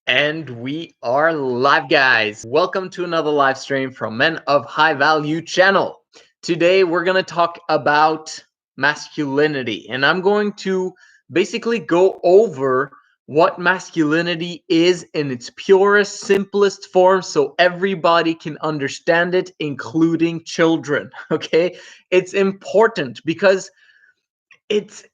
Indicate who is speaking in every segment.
Speaker 1: And we are live, guys. Welcome to another live stream from Men of High Value channel. Today, we're going to talk about masculinity, and I'm going to basically go over what masculinity is in its purest, simplest form so everybody can understand it, including children. Okay, it's important because it's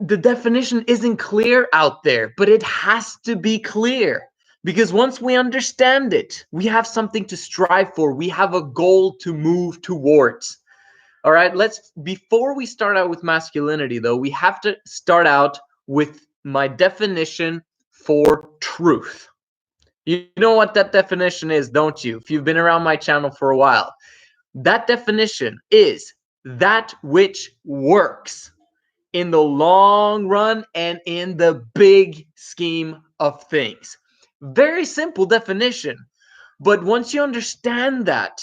Speaker 1: the definition isn't clear out there, but it has to be clear because once we understand it, we have something to strive for. We have a goal to move towards. All right, before we start out with masculinity, though, we have to start out with my definition for truth. You know what that definition is, don't you? If you've been around my channel for a while, that definition is that which works in the long run and in the big scheme of things. Very simple definition. But once you understand that,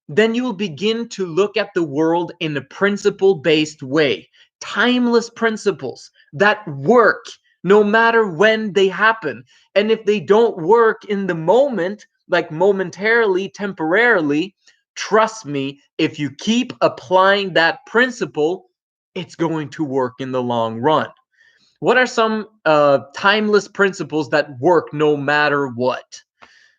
Speaker 1: then you will begin to look at the world in a principle-based way. Timeless principles that work no matter when they happen. And if they don't work in the moment, like momentarily, temporarily, trust me, if you keep applying that principle, it's going to work in the long run. What are some timeless principles that work no matter what?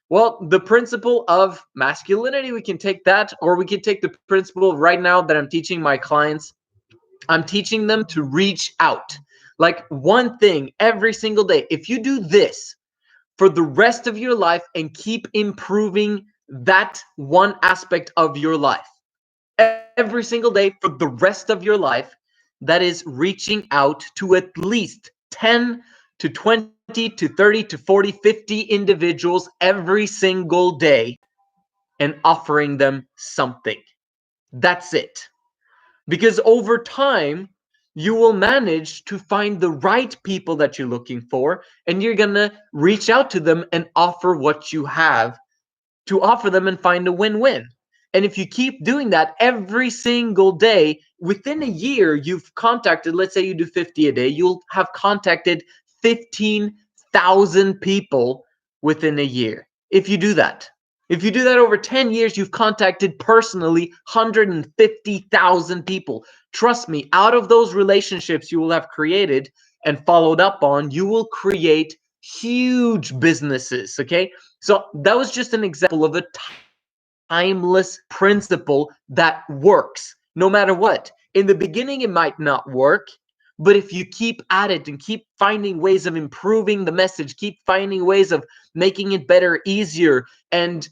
Speaker 1: Well, the principle of masculinity, we can take that, or we can take the principle right now that I'm teaching my clients. I'm teaching them to reach out. Like one thing every single day. If you do this for the rest of your life and keep improving that one aspect of your life, every single day for the rest of your life, that is reaching out to at least 10 to 20 to 30 to 40, 50 individuals every single day and offering them something. That's it. Because over time, you will manage to find the right people that you're looking for, and you're going to reach out to them and offer what you have to offer them and find a win-win. And if you keep doing that every single day, within a year, you've contacted, let's say you do 50 a day, you'll have contacted 15,000 people within a year. If you do that over 10 years, you've contacted personally 150,000 people. Trust me, out of those relationships you will have created and followed up on, you will create huge businesses. Okay, so that was just an example of a timeless principle that works no matter what. In the beginning, it might not work, but if you keep at it and keep finding ways of improving the message, keep finding ways of making it better, easier, and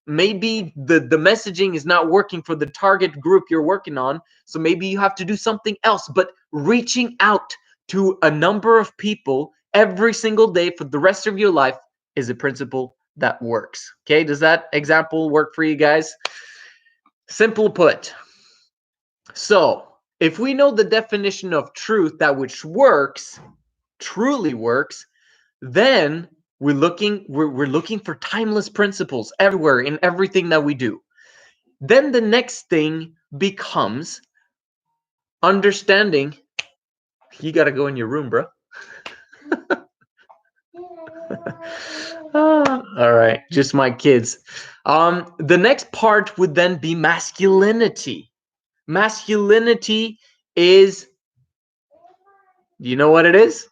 Speaker 1: maybe the messaging is not working for the target group you're working on, so maybe you have to do something else. But reaching out to a number of people every single day for the rest of your life is a principle that works. Okay, does that example work for you guys? Simple put. So if we know the definition of truth, that which works, truly works, then we're looking for timeless principles everywhere in everything that we do. Then the next thing becomes understanding. You got to go in your room, bro. All right, just my kids. The next part would then be masculinity. Masculinity is, you know what it is?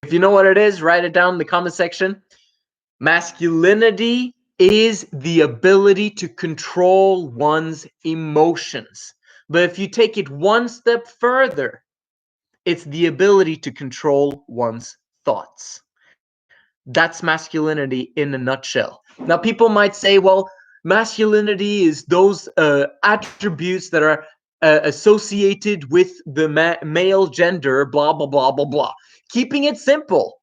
Speaker 1: If you know what it is, write it down in the comment section. Masculinity is the ability to control one's emotions. But if you take it one step further, it's the ability to control one's thoughts. That's masculinity in a nutshell. Now, people might say, well, masculinity is those attributes that are associated with the male gender, blah, blah, blah, blah, blah. Keeping it simple,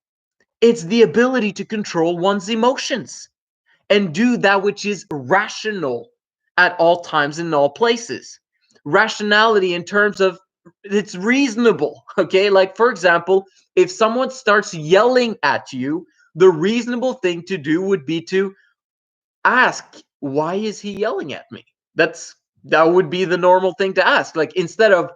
Speaker 1: it's the ability to control one's emotions and do that which is rational at all times and in all places. Rationality in terms of it's reasonable, okay? Like, for example, if someone starts yelling at you, the reasonable thing to do would be to ask, why is he yelling at me? That would be the normal thing to ask. Like, instead of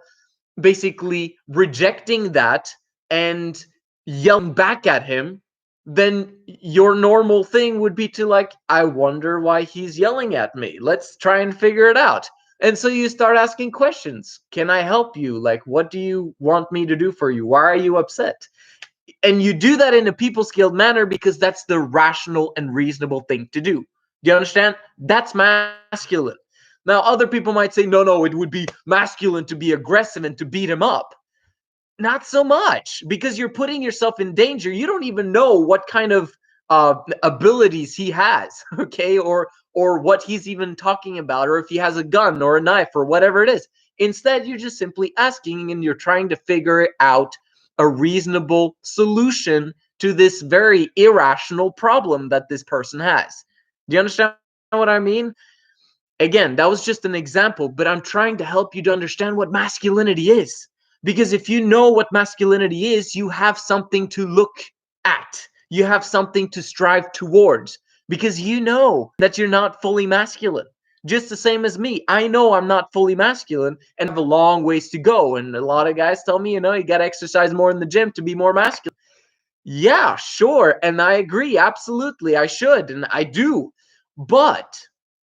Speaker 1: basically rejecting that and yelling back at him, then your normal thing would be to like, I wonder why he's yelling at me. Let's try and figure it out. And so you start asking questions. Can I help you? Like, what do you want me to do for you? Why are you upset? And you do that in a people skilled manner because that's the rational and reasonable thing to do. Do you understand? That's masculine. Now, other people might say, no, no, it would be masculine to be aggressive and to beat him up. Not so much, because you're putting yourself in danger. You don't even know what kind of abilities he has, okay, or what he's even talking about, or if he has a gun or a knife or whatever it is. Instead, you're just simply asking, and you're trying to figure out a reasonable solution to this very irrational problem that this person has. Do you understand what I mean? Again, that was just an example, but I'm trying to help you to understand what masculinity is. Because if you know what masculinity is, you have something to look at. You have something to strive towards, because you know that you're not fully masculine. Just the same as me. I know I'm not fully masculine and have a long ways to go. And a lot of guys tell me, you got to exercise more in the gym to be more masculine. Yeah, sure. And I agree. Absolutely. I should. And I do. But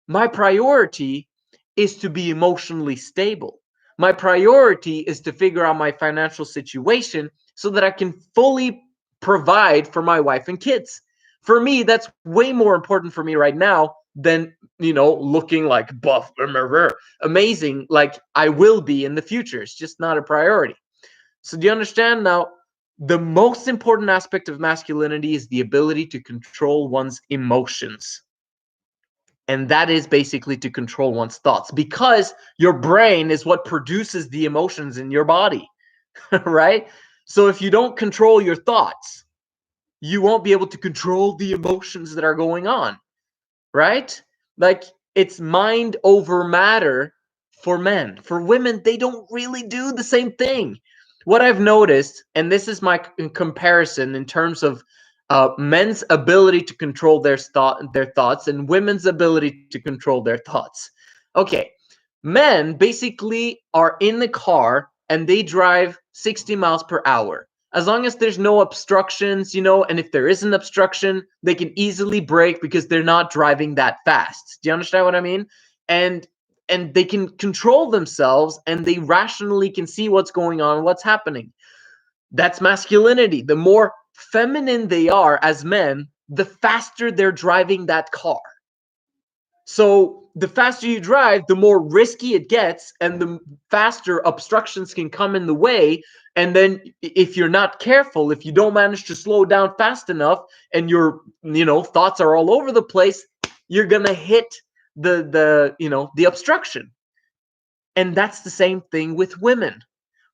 Speaker 1: my priority is to be emotionally stable. My priority is to figure out my financial situation so that I can fully provide for my wife and kids. For me, that's way more important for me right now than, looking like buff, amazing, like I will be in the future. It's just not a priority. So do you understand now? The most important aspect of masculinity is the ability to control one's emotions. And that is basically to control one's thoughts, because your brain is what produces the emotions in your body, right? So if you don't control your thoughts, you won't be able to control the emotions that are going on, right? Like, it's mind over matter for men. For women, they don't really do the same thing. What I've noticed, and this is my comparison in terms of men's ability to control their thoughts and women's ability to control their thoughts. Okay, men basically are in the car and they drive 60 miles per hour. As long as there's no obstructions, and if there is an obstruction, they can easily brake because they're not driving that fast. Do you understand what I mean? And they can control themselves, and they rationally can see what's going on, what's happening. That's masculinity. The more feminine they are as men, the faster they're driving that car. So the faster you drive, the more risky it gets, and the faster obstructions can come in the way. And then if you're not careful, if you don't manage to slow down fast enough, and your thoughts are all over the place, you're gonna hit the obstruction. And that's the same thing with women.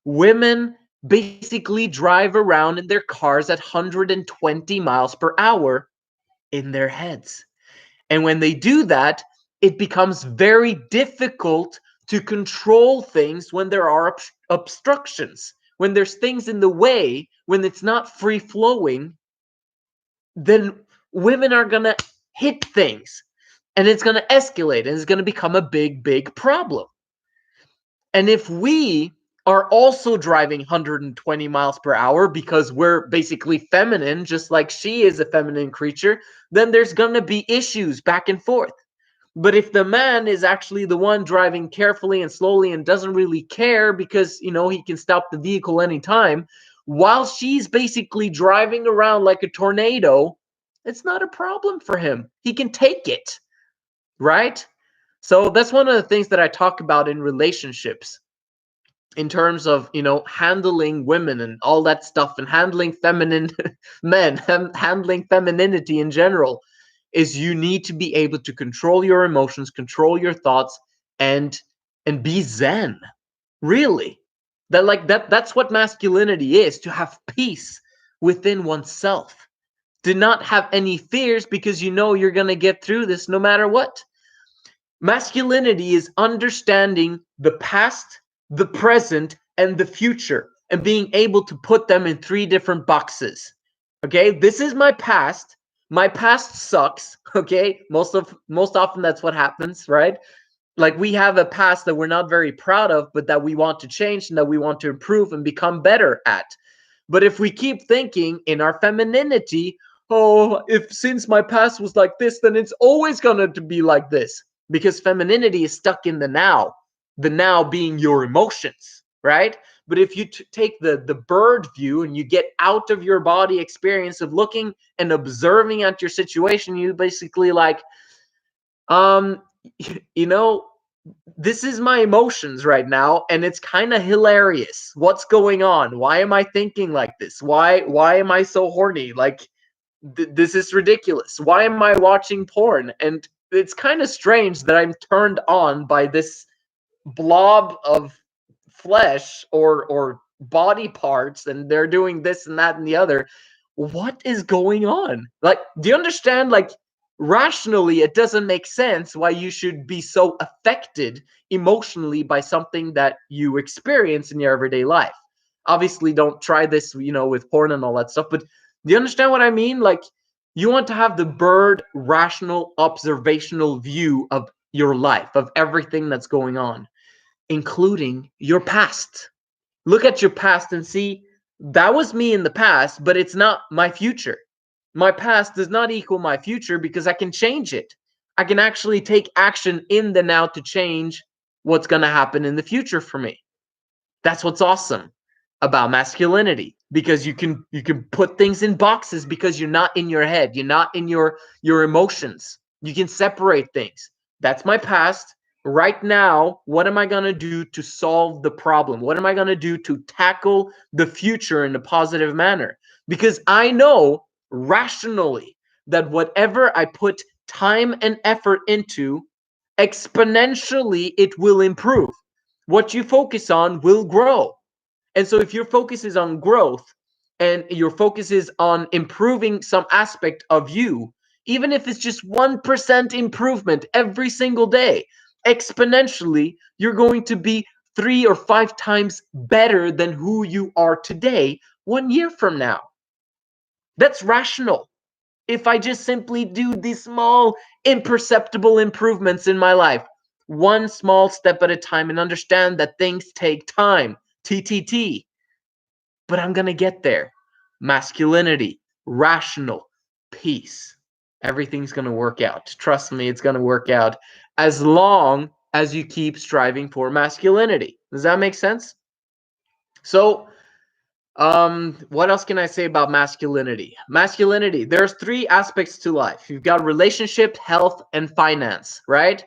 Speaker 1: Women basically drive around in their cars at 120 miles per hour in their heads. And when they do that, it becomes very difficult to control things when there are obstructions. When there's things in the way, when it's not free flowing, then women are going to hit things, and it's going to escalate, and it's going to become a big, big problem. And if we are also driving 120 miles per hour because we're basically feminine, just like she is a feminine creature, then there's going to be issues back and forth. But if the man is actually the one driving carefully and slowly and doesn't really care because, he can stop the vehicle anytime, while she's basically driving around like a tornado, it's not a problem for him. He can take it, right? So that's one of the things that I talk about in relationships, in terms of handling women and all that stuff, and handling feminine men, handling femininity in general, is you need to be able to control your emotions, control your thoughts, and be zen. Really, that's what masculinity is: to have peace within oneself, to not have any fears, because you're going to get through this no matter what. Masculinity is understanding the past, the present, and the future, and being able to put them in 3 different boxes. Okay, this is my past. My past sucks. Okay, most often that's what happens, right? Like, we have a past that we're not very proud of, but that we want to change and that we want to improve and become better at. But if we keep thinking in our femininity, oh, if since my past was like this, then it's always gonna to be like this. Because femininity is stuck in the now being your emotions, right? But if you take the bird view and you get out of your body experience of looking and observing at your situation, you basically like, um, you know, this is my emotions right now, and it's kind of hilarious. What's going on? Why am I thinking like this? Why am I so horny? Like, this is ridiculous. Why am I watching porn? And it's kind of strange that I'm turned on by this blob of flesh or body parts, and they're doing this and that and the other. What is going on? Like, do you understand? Like, rationally, it doesn't make sense why you should be so affected emotionally by something that you experience in your everyday life. Obviously, don't try this, with porn and all that stuff, but do you understand what I mean? Like, you want to have the bird rational observational view of your life, of everything that's going on, including your past. Look at your past and see, that was me in the past, but it's not my future. My past does not equal my future because I can change it. I can actually take action in the now to change what's going to happen in the future for me. That's what's awesome about masculinity, because you can put things in boxes because you're not in your head, you're not in your emotions. You can separate things. That's my past. Right now, what am I going to do to solve the problem? What am I going to do to tackle the future in a positive manner? Because I know rationally that whatever I put time and effort into, exponentially it will improve. What you focus on will grow. And so if your focus is on growth and your focus is on improving some aspect of you, even if it's just 1% improvement every single day, exponentially, you're going to be 3 or 5 times better than who you are today 1 year from now. That's rational. If I just simply do these small, imperceptible improvements in my life, one small step at a time, and understand that things take time, TTT, but I'm going to get there. Masculinity, rational, peace. Everything's going to work out. Trust me, it's going to work out as long as you keep striving for masculinity. Does that make sense? So, what else can I say about masculinity? Masculinity, there's 3 aspects to life. You've got relationship, health, and finance, right?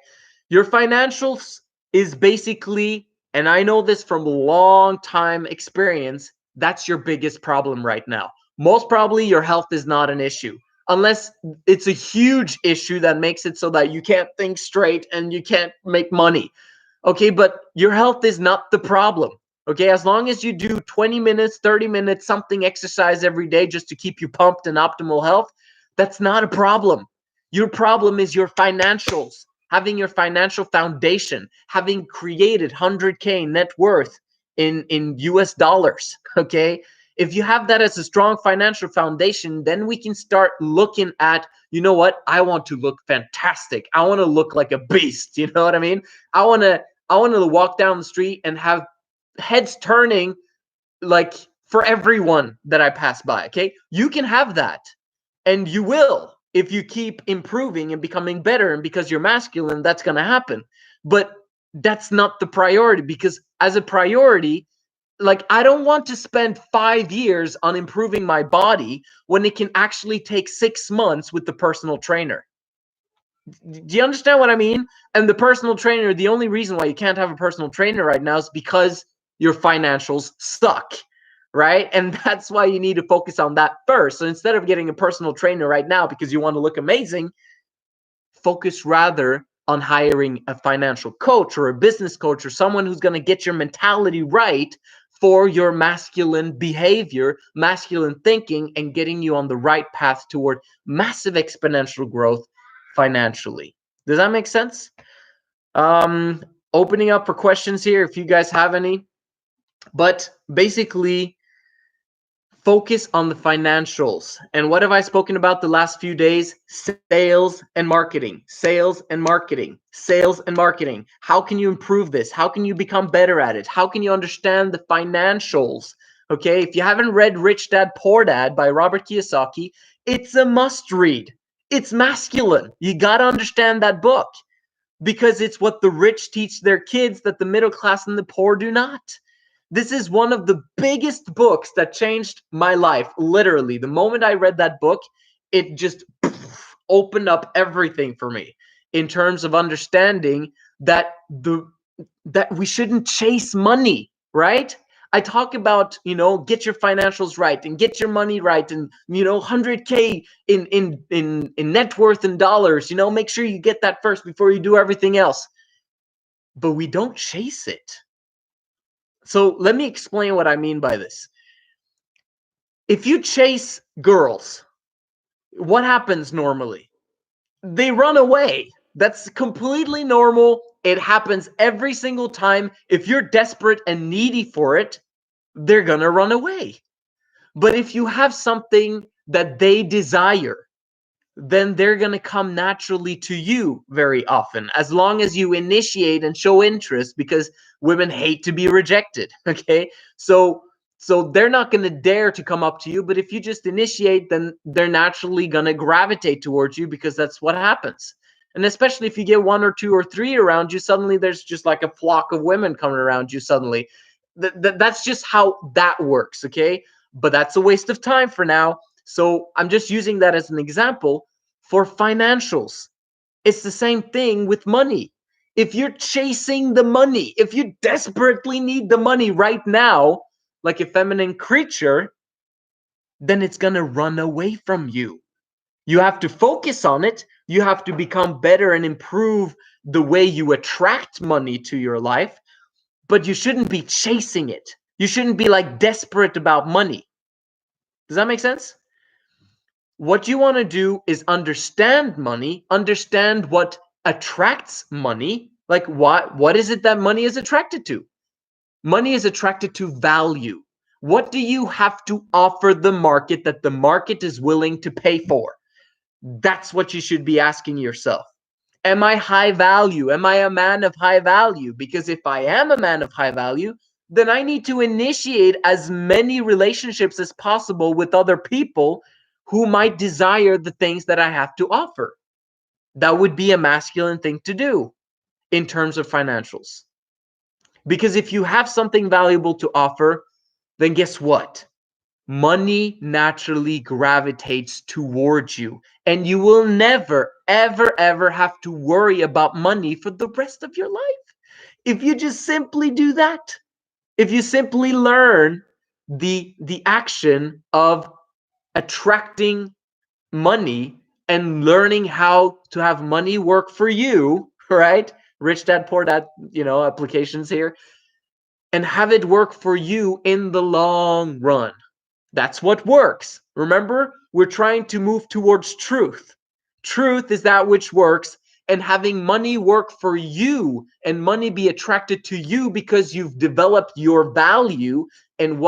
Speaker 1: Your financials is basically, and I know this from long time experience, that's your biggest problem right now. Most probably your health is not an issue, unless it's a huge issue that makes it so that you can't think straight and you can't make money. Okay, but your health is not the problem. Okay, as long as you do 20 minutes, 30 minutes, something exercise every day just to keep you pumped and optimal health, that's not a problem. Your problem is your financials, having your financial foundation, having created 100K net worth in US dollars. Okay, if you have that as a strong financial foundation, then we can start looking at, you know what, I want to look fantastic. I want to look like a beast. You know what I mean? I want to walk down the street and have heads turning, like, for everyone that I pass by. Okay, you can have that, and you will, if you keep improving and becoming better, and because you're masculine, that's going to happen. But that's not the priority, because as a priority, like, I don't want to spend 5 years on improving my body when it can actually take 6 months with the personal trainer. Do you understand what I mean? And the personal trainer, the only reason why you can't have a personal trainer right now is because your financials suck, right? And that's why you need to focus on that first. So instead of getting a personal trainer right now because you want to look amazing, focus rather on hiring a financial coach or a business coach or someone who's going to get your mentality right for your masculine behavior, masculine thinking, and getting you on the right path toward massive exponential growth financially. Does that make sense? Opening up for questions here if you guys have any. But basically, focus on the financials. And what have I spoken about the last few days? Sales and marketing, sales and marketing, sales and marketing. How can you improve this? How can you become better at it? How can you understand the financials Okay, if you haven't read Rich Dad Poor Dad by Robert Kiyosaki, it's a must read. It's masculine. You got to understand that book because it's what the rich teach their kids that the middle class and the poor do not. This is one of the biggest books that changed my life. Literally, the moment I read that book, it just opened up everything for me in terms of understanding that that we shouldn't chase money, right? I talk about, get your financials right and get your money right and, 100K in net worth in dollars, make sure you get that first before you do everything else. But we don't chase it. So let me explain what I mean by this. If you chase girls, what happens normally? They run away. That's completely normal. It happens every single time. If you're desperate and needy for it, they're going to run away. But if you have something that they desire, then they're going to come naturally to you very often, as long as you initiate and show interest, because women hate to be rejected. Okay. So they're not going to dare to come up to you, but if you just initiate, then they're naturally going to gravitate towards you because that's what happens. And especially if you get one or two or three around you, suddenly there's just like a flock of women coming around you suddenly. That's just how that works. Okay. But that's a waste of time for now. So I'm just using that as an example for financials. It's the same thing with money. If you're chasing the money, if you desperately need the money right now, like a feminine creature, then it's going to run away from you. You have to focus on it. You have to become better and improve the way you attract money to your life, but you shouldn't be chasing it. You shouldn't be like desperate about money. Does that make sense? What you want to do is understand money, understand what attracts money. Like what is it that money is attracted to? Money is attracted to value. What do you have to offer the market that the market is willing to pay for? That's what you should be asking yourself. Am I high value? Am I a man of high value? Because if I am a man of high value, then I need to initiate as many relationships as possible with other people who might desire the things that I have to offer. That would be a masculine thing to do in terms of financials. Because if you have something valuable to offer, then guess what? Money naturally gravitates towards you, and you will never, ever, ever have to worry about money for the rest of your life. If you just simply do that, if you simply learn the action of attracting money and learning how to have money work for you, right? Rich Dad Poor Dad, applications here, and have it work for you in the long run. That's what works. Remember, we're trying to move towards truth. Truth is that which works, and having money work for you and money be attracted to you because you've developed your value and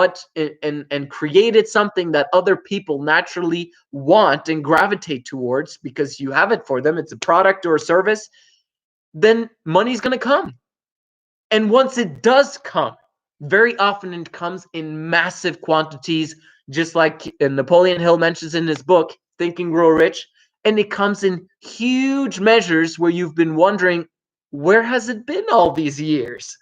Speaker 1: and created something that other people naturally want and gravitate towards because you have it for them. It's a product or a service. Then money's going to come. And once it does come, very often it comes in massive quantities, just like Napoleon Hill mentions in his book, Think and Grow Rich. And it comes in huge measures where you've been wondering, where has it been all these years?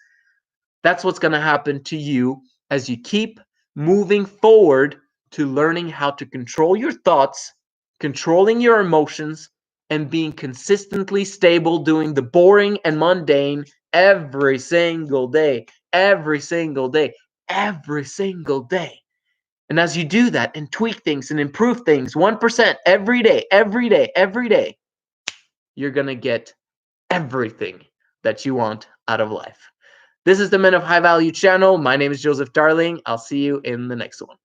Speaker 1: That's what's going to happen to you as you keep moving forward to learning how to control your thoughts, controlling your emotions, and being consistently stable, doing the boring and mundane every single day, every single day, every single day. And as you do that and tweak things and improve things 1% every day, every day, every day, you're going to get everything that you want out of life. This is the Men of High Value channel. My name is Joseph Darling. I'll see you in the next one.